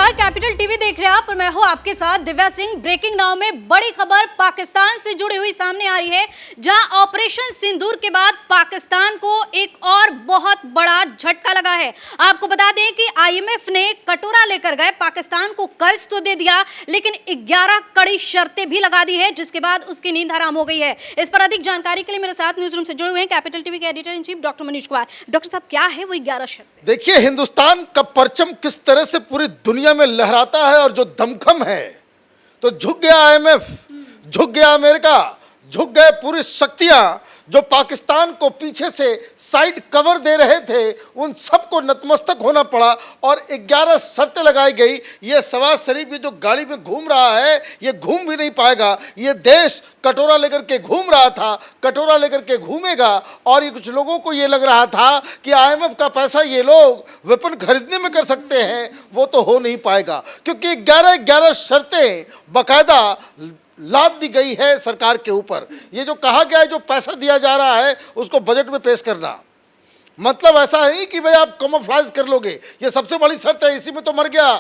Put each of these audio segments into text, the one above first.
नमस्कार, capital TV देख रहे हैं आप और मैं हूं आपके साथ दिव्या सिंह। ब्रेकिंग नाउ में बड़ी खबर पाकिस्तान से जुड़ी हुई सामने आ रही है, जहां ऑपरेशन सिंदूर के बाद पाकिस्तान को एक और बहुत बड़ा झटका लगा है। आपको बता दें कि आईएमएफ ने कटोरा लेकर गए पाकिस्तान को कर्ज तो दे दिया, लेकिन 11 कड़ी शर्तें भी लगा दी है, जिसके बाद उसकी नींद हराम हो गई है। इस पर अधिक जानकारी के लिए मेरे साथ न्यूज रूम से जुड़े हुए हैं कैपिटल टीवी के editor in chief doctor Manish Kumar. Doctor साहब, क्या है वो 11 शर्तें? देखिए, हिंदुस्तान का परचम किस तरह से पूरी दुनिया में लहराता है और जो दमखम है, तो झुक गया आईएमएफ, झुक गया अमेरिका, झुक गए पूरी शक्तियां जो पाकिस्तान को पीछे से साइड कवर दे रहे थे, उन सबको नतमस्तक होना पड़ा और 11 शर्तें लगाई गई। ये शहबाज शरीफ ये जो गाड़ी में घूम रहा है, ये घूम भी नहीं पाएगा। ये देश कटोरा लेकर के घूम रहा था, कटोरा लेकर के घूमेगा। और ये कुछ लोगों को ये लग रहा था कि आईएमएफ का पैसा ये लोग वेपन खरीदने में कर सकते हैं, वो तो हो नहीं पाएगा, क्योंकि 11 शर्तें बाकायदा लाद दी गई है सरकार के ऊपर। ये जो कहा गया है, जो पैसा दिया जा रहा है उसको बजट में पेश करना, मतलब ऐसा नहीं कि भाई आप कैमोफ्लेज कर लोगे। ये सबसे बड़ी शर्त है, इसी में तो मर गया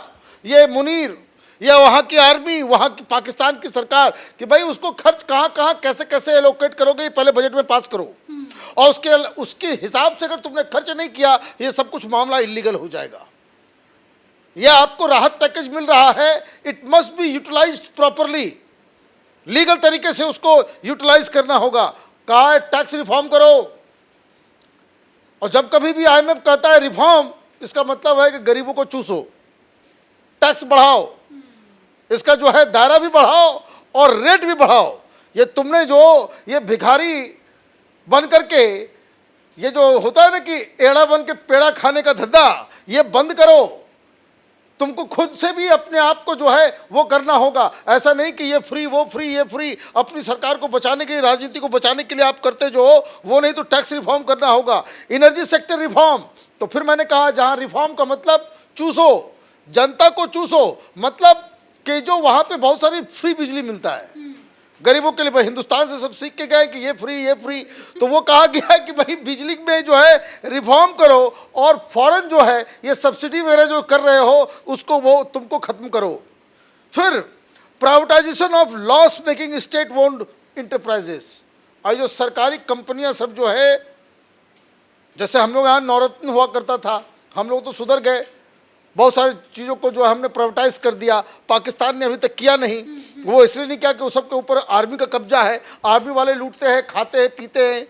ये मुनीर, ये वहाँ की आर्मी, वहाँ की पाकिस्तान की सरकार, कि भाई उसको खर्च कहाँ कहाँ कैसे कैसे एलोकेट करोगे, पहले बजट में पास करो। और उसके हिसाब से अगर तुमने खर्च नहीं किया, ये सब कुछ मामला इलीगल हो जाएगा। ये आपको राहत पैकेज मिल रहा है, it must be utilised properly, legal तरीके से उसको यूटिलाइज करना होगा। कहा है टैक्स रिफॉर्म करो, और जब कभी भी आईएमएफ कहता है रिफॉर्म, इसका मतलब है कि गरीबों को चूसो, टैक्स बढ़ाओ, इसका जो है दायरा भी बढ़ाओ और रेट भी बढ़ाओ। ये तुमने जो ये भिखारी बन करके, ये जो होता है ना कि एड़ा बन के पेड़ा खाने का धंधा, ये बंद करो। तुमको खुद से भी अपने आप को जो है वो करना होगा। ऐसा नहीं कि ये फ्री वो फ्री ये फ्री, अपनी सरकार को बचाने के, राजनीति को बचाने के लिए आप करते जो हो वो नहीं, तो टैक्स रिफॉर्म करना होगा। एनर्जी सेक्टर रिफॉर्म, तो फिर मैंने कहा जहां रिफॉर्म का मतलब चूसो, जनता को चूसो, मतलब कि जो वहां पे बहुत सारी फ्री बिजली मिलता है गरीबों के लिए। भाई हिंदुस्तान से सब सीख के गए कि ये फ्री, तो वो कहा गया कि भाई बिजली में जो है रिफॉर्म करो, और फॉरेन जो है ये सब्सिडी वगैरह जो कर रहे हो उसको वो तुमको खत्म करो। फिर privatisation of loss making state owned enterprises, और जो सरकारी कंपनियां सब जो है, जैसे हम लोग यहाँ नवरत्न हुआ करता था, हम लोग तो सुधर गए, बहुत सारी चीज़ों को जो हमने प्राइवेटाइज कर दिया। पाकिस्तान ने अभी तक किया नहीं, वो इसलिए नहीं किया कि उस सबके ऊपर आर्मी का कब्जा है, आर्मी वाले लूटते हैं, खाते हैं, पीते हैं।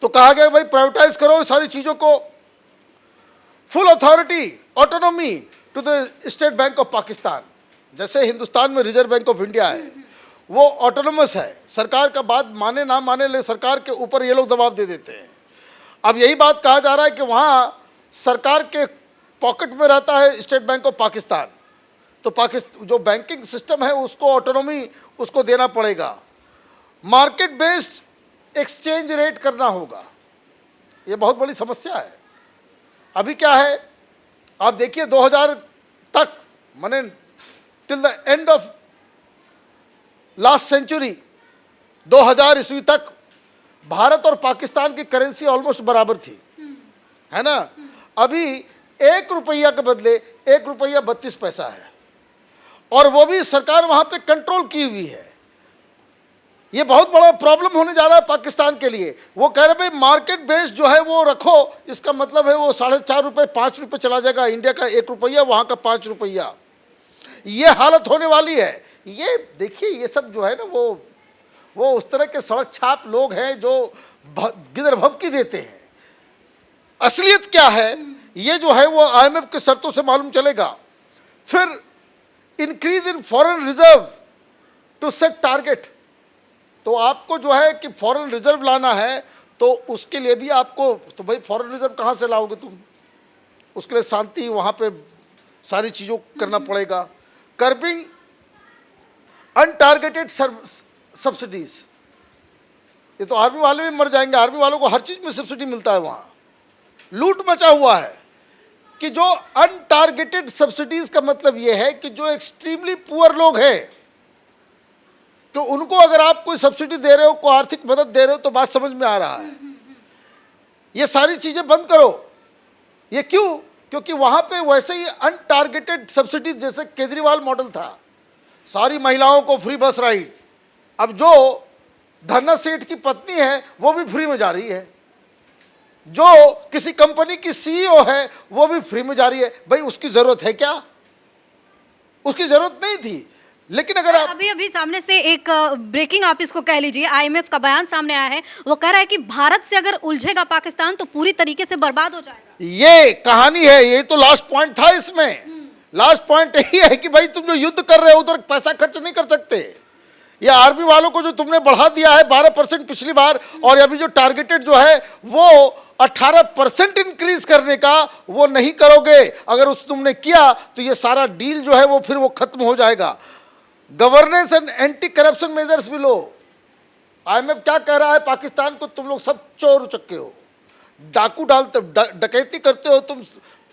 तो कहा गया भाई प्राइवेटाइज करो सारी चीज़ों को, full authority autonomy to the State Bank of Pakistan. जैसे हिंदुस्तान में रिजर्व बैंक ऑफ इंडिया है, वो ऑटोनोमस है, सरकार का बात माने ना माने, ले सरकार के ऊपर ये लोग दबाव दे देते हैं। अब यही बात कहा जा रहा है कि वहाँ सरकार के पॉकेट में रहता है स्टेट बैंक ऑफ पाकिस्तान, तो पाकिस्तान जो बैंकिंग सिस्टम है उसको ऑटोनॉमी उसको देना पड़ेगा। मार्केट बेस्ड एक्सचेंज रेट करना होगा, ये बहुत बड़ी समस्या है। अभी क्या है, आप देखिए 2000 तक, माने till the end of last century, 2000 ईस्वी तक भारत और पाकिस्तान की करेंसी ऑलमोस्ट बराबर थी, है ना। अभी 1 रुपया के बदले 1 रुपया 32 पैसा है, और वो भी सरकार वहां पे कंट्रोल की हुई है। ये बहुत बड़ा प्रॉब्लम होने जा रहा है पाकिस्तान के लिए। वो कह रहे भाई मार्केट बेस जो है वो रखो, इसका मतलब है वो 4.5 रुपये 5 रुपये चला जाएगा, इंडिया का 1 रुपया वहां का 5 रुपया, ये हालत होने वाली है। ये देखिए, ये सब जो है ना वो उस तरह के सड़क छाप लोग हैं जो गिदर भभकी देते हैं। असलियत क्या है ये जो है वो आईएमएफ के शर्तों से मालूम चलेगा। फिर increase in foreign reserve to set target, तो आपको जो है कि फॉरेन रिजर्व लाना है, तो उसके लिए भी आपको, तो भाई फॉरेन रिजर्व कहाँ से लाओगे तुम, उसके लिए शांति वहाँ पे सारी चीज़ों करना पड़ेगा। कर्बिंग अनटारगेटेड सब्सिडीज, ये तो आर्मी वाले भी मर जाएंगे, आर्मी वालों को हर चीज़ में सब्सिडी मिलता है, वहाँ लूट मचा हुआ है। कि जो अनटारगेटेड सब्सिडीज का मतलब ये है कि जो एक्सट्रीमली पुअर लोग हैं, तो उनको अगर आप कोई सब्सिडी दे रहे हो, कोई आर्थिक मदद दे रहे हो, तो बात समझ में आ रहा है। ये सारी चीजें बंद करो। ये क्यों? क्योंकि वहां पे वैसे ही अनटारगेटेड सब्सिडी जैसे केजरीवाल मॉडल था, सारी महिलाओं को फ्री बस राइड। अब जो धन्ना सेठ की पत्नी है वो भी फ्री में जा रही है, जो किसी कंपनी की सीईओ है वो भी फ्री में जा रही है। भाई उसकी जरूरत है क्या? उसकी जरूरत नहीं थी। लेकिन अगर आप अभी अभी सामने से एक ब्रेकिंग आप इसको कह लीजिए, आईएमएफ का बयान सामने आया है, वो कह रहा है कि भारत से अगर उलझेगा पाकिस्तान तो पूरी तरीके से बर्बाद हो जाएगा। ये कहानी है, ये तो लास्ट पॉइंट था इसमें। लास्ट पॉइंट यही है कि भाई तुम जो युद्ध कर रहे हो उधर पैसा खर्च नहीं कर सकते। ये आर्मी वालों को जो तुमने बढ़ा दिया है 12% पिछली बार, और अभी जो टारगेटेड जो है वो 18% इंक्रीज करने का, वो नहीं करोगे। अगर उस तुमने किया तो ये सारा डील जो है वो फिर वो खत्म हो जाएगा। Governance and anti corruption measures भी लो। आईएमएफ क्या कह रहा है पाकिस्तान को? तुम लोग सब चोर उचक्के हो, डाकू डालते, डकैती करते हो तुम,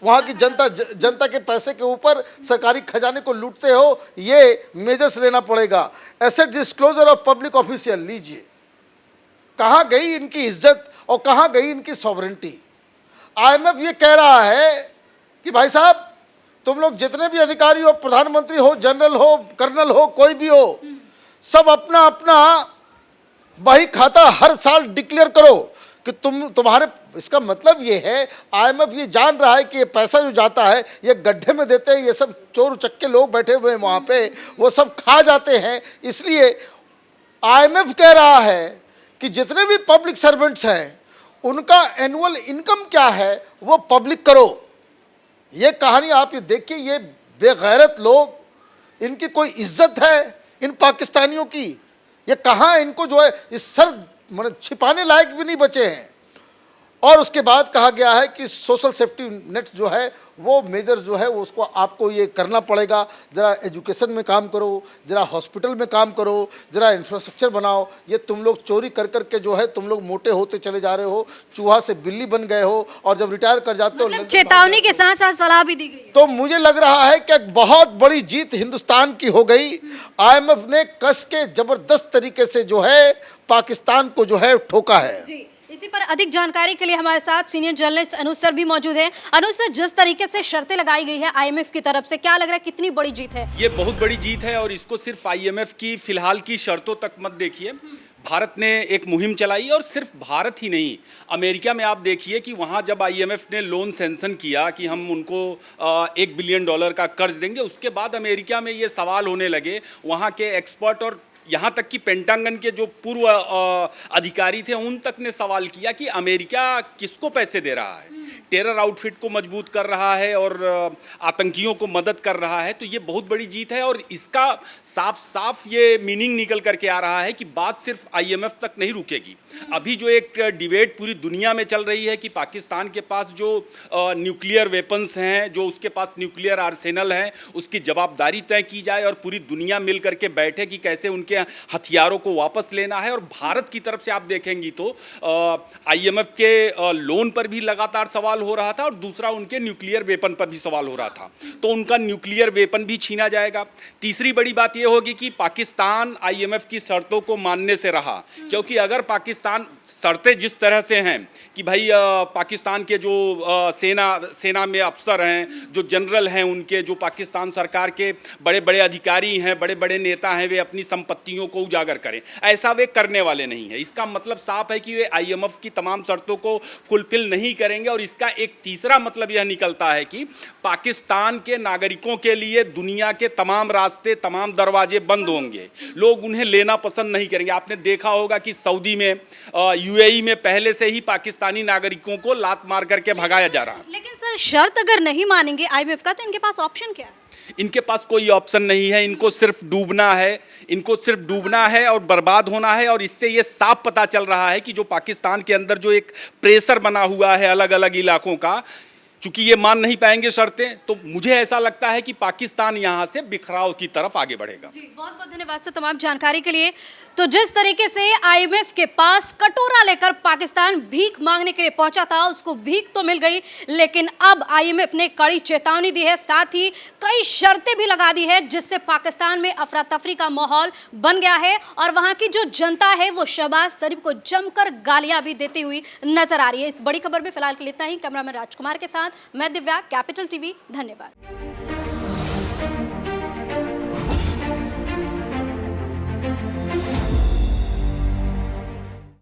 वहाँ की जनता के पैसे के ऊपर सरकारी खजाने को लूटते हो। ये मेजर्स लेना पड़ेगा। Asset disclosure of public official लीजिए। कहाँ गई इनकी इज्जत और कहाँ गई इनकी सॉवरेंटी? आईएमएफ ये कह रहा है कि भाई साहब तुम लोग जितने भी अधिकारी हो, प्रधानमंत्री हो, जनरल हो, कर्नल हो, कोई भी हो, सब अपना अपना बही खाता हर साल डिक्लेयर करो कि तुम्हारे, इसका मतलब ये है आईएमएफ ये जान रहा है कि ये पैसा जो जाता है ये गड्ढे में देते हैं, ये सब चोर उचक्के लोग बैठे हुए हैं वहाँ पे, वो सब खा जाते हैं। इसलिए आईएमएफ कह रहा है कि जितने भी पब्लिक सर्वेंट्स हैं उनका एनुअल इनकम क्या है वो पब्लिक करो। ये कहानी आप ये देखिए, ये बेगैरत लोग, इनकी कोई इज्जत है इन पाकिस्तानियों की? ये कहाँ इनको जो है इस सर मतलब छिपाने लायक भी नहीं बचे हैं। और उसके बाद कहा गया है कि सोशल सेफ्टी नेट जो है वो मेजर जो है वो उसको आपको ये करना पड़ेगा। ज़रा एजुकेशन में काम करो, ज़रा हॉस्पिटल में काम करो, ज़रा इंफ्रास्ट्रक्चर बनाओ। ये तुम लोग चोरी कर कर के जो है तुम लोग मोटे होते चले जा रहे हो, चूहा से बिल्ली बन गए हो, और जब रिटायर कर जाते हो चेतावनी के साथ साथ सलाह भी दी गई। तो मुझे लग रहा है कि एक बहुत बड़ी जीत हिंदुस्तान की हो गई। आईएमएफ ने कस के जबरदस्त तरीके से जो है पाकिस्तान को जो है ठोका है। जी, इसी पर अधिक जानकारी के लिए हमारे साथ सीनियर जर्नलिस्ट अनुज सर भी मौजूद हैं। अनुज सर, जिस तरीके से शर्तें लगाई गई है आईएमएफ की तरफ से, क्या लग रहा है कितनी बड़ी जीत है? ये बहुत बड़ी जीत है, और इसको सिर्फ आईएमएफ की फिलहाल की शर्तों तक मत देखिए। भारत ने एक मुहिम चलाई, और सिर्फ भारत ही नहीं, अमेरिका में आप देखिए कि वहाँ जब आईएमएफ ने लोन सैंक्शन किया कि हम उनको $1 बिलियन का कर्ज देंगे, उसके बाद अमेरिका में ये सवाल होने लगे, वहाँ के एक्सपर्ट और यहाँ तक कि पेंटागन के जो पूर्व अधिकारी थे उन तक ने सवाल किया कि अमेरिका किसको पैसे दे रहा है, टेरर आउटफिट को मजबूत कर रहा है और आतंकियों को मदद कर रहा है। तो ये बहुत बड़ी जीत है, और इसका साफ साफ ये मीनिंग निकल करके आ रहा है कि बात सिर्फ आईएमएफ तक नहीं रुकेगी। अभी जो एक डिबेट पूरी दुनिया में चल रही है कि पाकिस्तान के पास जो न्यूक्लियर वेपन्स हैं, जो उसके पास न्यूक्लियर आर्सेनल है, उसकी जवाबदारी तय की जाए और पूरी दुनिया मिल करके बैठे कि कैसे उनके हथियारों को वापस लेना है। और भारत की तरफ से आप देखेंगी तो आईएमएफ के लोन पर भी लगातार सवाल हो रहा था, और दूसरा उनके न्यूक्लियर वेपन पर भी सवाल हो रहा था, तो उनका न्यूक्लियर वेपन भी छीना जाएगा। तीसरी बड़ी बात यह होगी कि पाकिस्तान आईएमएफ की शर्तों को मानने से रहा, क्योंकि अगर पाकिस्तान शर्तें जिस तरह से हैं कि भाई पाकिस्तान के जो सेना में अफसर हैं, जो जनरल हैं, उनके जो पाकिस्तान सरकार के बड़े बड़े अधिकारी हैं, बड़े बड़े नेता हैं, वे अपनी संपत्तियों को उजागर करें, ऐसा वे करने वाले नहीं है। इसका मतलब साफ है कि वे आईएमएफ की तमाम शर्तों को फुलफिल नहीं करेंगे। और इसका एक तीसरा मतलब यह निकलता है कि पाकिस्तान के नागरिकों के लिए दुनिया के तमाम रास्ते, तमाम दरवाजे बंद होंगे, लोग उन्हें लेना पसंद नहीं करेंगे। आपने देखा होगा कि सऊदी में, यूएई में पहले से ही पाकिस्तानी नागरिकों को लात मार करके भगाया जा रहा है। लेकिन सर, शर्त अगर नहीं मानेंगे आईएमएफ का तो इनके पास ऑप्शन क्या है? इनके पास कोई ऑप्शन नहीं है, इनको सिर्फ डूबना है, इनको सिर्फ डूबना है और बर्बाद होना है। और इससे ये साफ पता चल रहा है कि जो पाकिस्तान के अंदर जो एक प्रेशर बना हुआ है अलग अलग इलाकों का, चूंकि ये मान नहीं पाएंगे शर्तें, तो मुझे ऐसा लगता है कि पाकिस्तान यहाँ से बिखराव की तरफ आगे बढ़ेगा। जी, बहुत बहुत धन्यवाद सर तमाम जानकारी के लिए। तो जिस तरीके से आईएमएफ के पास कटोरा लेकर पाकिस्तान भीख मांगने के लिए पहुंचा था, उसको भीख तो मिल गई, लेकिन अब आईएमएफ ने कड़ी चेतावनी दी है, साथ ही कई शर्तें भी लगा दी है, जिससे पाकिस्तान में अफरा तफरी का माहौल बन गया है और वहां की जो जनता है वो शहबाज शरीफ को जमकर गालियां भी देती हुई नजर आ रही है। इस बड़ी खबर में फिलहाल के लिए इतना ही। कैमरामैन राजकुमार के साथ साथ मैं दिव्या, कैपिटल टीवी, धन्यवाद।